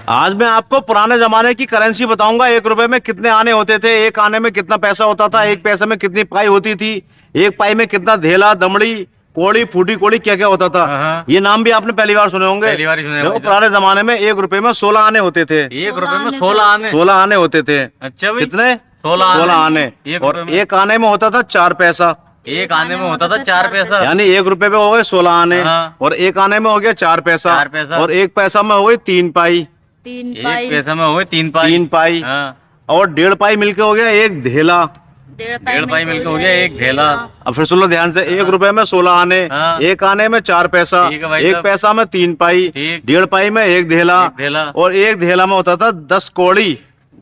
आज मैं आपको पुराने जमाने की करेंसी बताऊंगा। 1 रुपए में कितने आने होते थे, एक आने में कितना पैसा होता था, एक पैसे में कितनी पाई होती थी, एक पाई में कितना धेला, दमड़ी, कोड़ी, फूटी कोड़ी, क्या क्या होता था। ये नाम भी आपने पहली बार सुने होंगे। पहली बार ही सुने। देखो पुराने जमाने में 1 रुपए में 16 आने होते थे। 1 रुपए में 16 आने। 16 आने होते थे। अच्छा भाई, कितने? 16 आने। और एक आने में होता था 4 पैसा। एक आने में होता था 4 पैसा। यानी 1 रुपए में हो गए 16 आने। हाँ। और एक आने में हो गया 4 पैसा। 4 पैसा। और एक पैसा में हो गई 3 पाई। एक पैसा में हो गए 3 पाई। 3 पाई। हाँ। और 1.5 पाई मिलके हो गया 1 धेला। 1.5 पाई मिलकर हो गया 1 धेला। अब फिर सुन लो ध्यान से। 1 रुपए में 16 आने। हाँ। एक आने में 4 पैसा। ठीक है भाई एक साहब। पैसा में 3 पाई। ठीक। 1.5 पाई में 1 धेला। 1 धेला। और 1 धेला में होता था 10 कौड़ी।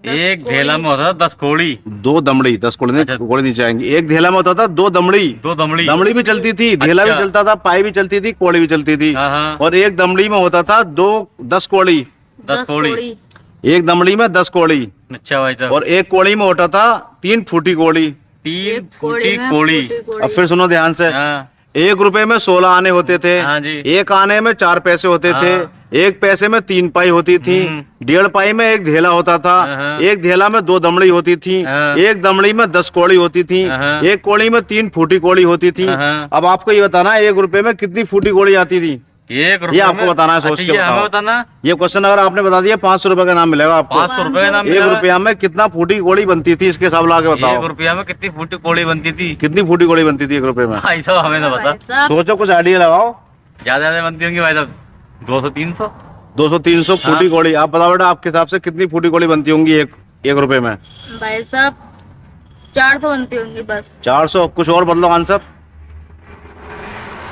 1 धेला में होता था 10 कौड़ी। 2 दमड़ी। 10 कौड़ी नहीं, अच्छा। कौड़ी नहीं जाएंगी। 1 धेला में होता था 2 दमड़ी। 2 दमड़ी। दमड़ी भी चलती थी, धेला भी अच्छा। चलता था, पाई भी चलती थी, कौड़ी भी चलती थी। हाँ, हाँ। और 1 दमड़ी में होता था 10 कौड़ी। 10 कौड़ी। 1 दमड़ी में 10 कौड़ी। अच्छा भाई साहब। और 1 कौड़ी में होता था 3 फूटी कौड़ी। 3 फूटी कौड़ी। अब फिर सुनो ध्यान से। हाँ। 1 रुपए में 16 आने होते थे। हाँ जी। एक आने में 4 पैसे होते थे। हाँ। एक पैसे में 3 पाई होती थी। 1.5 पाई में 1 धेला होता था। हाँ। एक धेला में 2 दमड़ी होती थी। हाँ। एक दमड़ी में 10 कौड़ी होती थी। हाँ। एक कौड़ी में 3 फूटी कौड़ी होती थी। हाँ। अब आपको ये बताना है 1 रुपए में कितनी फूटी कौड़ी आती थी। 1 रुपए ये आपको में- बताना है, सोच अच्छा, के ये बताओ। हमें बताना। ये क्वेश्चन अगर आपने बता दिया 500 रुपए का नाम मिलेगा आपको। 500 रुपए का नाम 1 रुपया में कितना फूटी कौड़ी बनती थी, इसके हिसाब लगा के 1 बताओ। रुपया में कितनी फूटी कौड़ी बनती थी? कितनी फूटी कौड़ी बनती थी 1 रुपए में? भाई साहब हमें ना बता। सोचो, कुछ आइडिया लगाओ। ज्यादा बनती होंगी भाई साहब। 200-300। 200-300 फूटी कौड़ी। आप बताओ बेटा, आपके हिसाब से कितनी फूटी कौड़ी बनती होंगी एक रुपए में? भाई साहब 400 बनती होंगी बस। 400। कुछ और बदलो आंसर।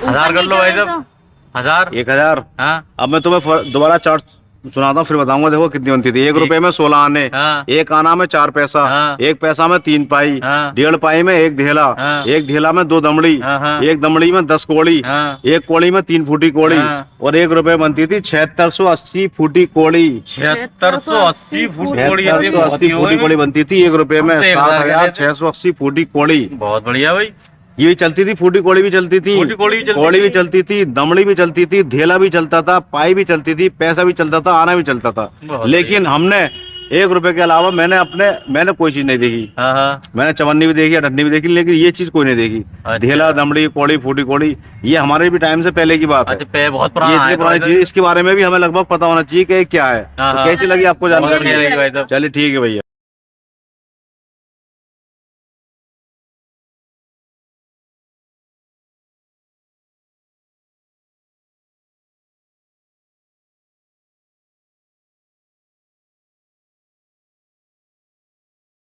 1000 कर लो भाई साहब। 1000। 1000। हाँ। अब मैं तुम्हें दोबारा चार्ट सुनाता हूँ, फिर बताऊंगा। देखो कितनी बनती थी। 1 रुपए में 16 आने। हाँ। एक आना में 4 पैसा। हाँ। एक पैसा में 3 पाई। हाँ। 1.5 पाई में 1 धेला। हाँ। एक धेला में 2 दमड़ी। हाँ, हाँ। एक दमड़ी में 10 कौड़ी। हाँ। एक कौड़ी में 3 फूटी कौड़ी। हाँ। और 1 रुपए बनती थी 7680 फूटी कौड़ी। 7680 फूटी कौड़ी। 7680 फूटी कौड़ी बनती थी 1 रुपए में। हम तो 1000 7680 फूटी कौड़ी। बहुत बढ़िया भाई। ये भी चलती थी, फूटी कौड़ी भी चलती थी, फूटी कौड़ी भी चलती कौड़ी भी थी। चलती थी, दमड़ी भी चलती थी, धेला भी चलता था, पाई भी चलती थी, पैसा भी चलता था, आना भी चलता था। बहुत लेकिन हमने 1 रुपए के अलावा मैंने कोई चीज नहीं देखी। हाँ हाँ। मैंने चवन्नी भी देखी, अठन्नी भी देखी, लेकिन ये चीज कोई नहीं देखी। अच्छा। धेला, दमड़ी, कौड़ी, फूटी कौड़ी, ये हमारे भी टाइम से पहले की बात है। अच्छा, पे बहुत ये पुराना इतनी है पुरानी तो चीज, इसके बारे में भी हमें लगभग पता होना चाहिए कि ये क्या है। हाँ, तो हाँ। कैसी लगी आपको बहुत जानकारी? बढ़िया लगी भाई साहब। चलिए ठीक है भैया।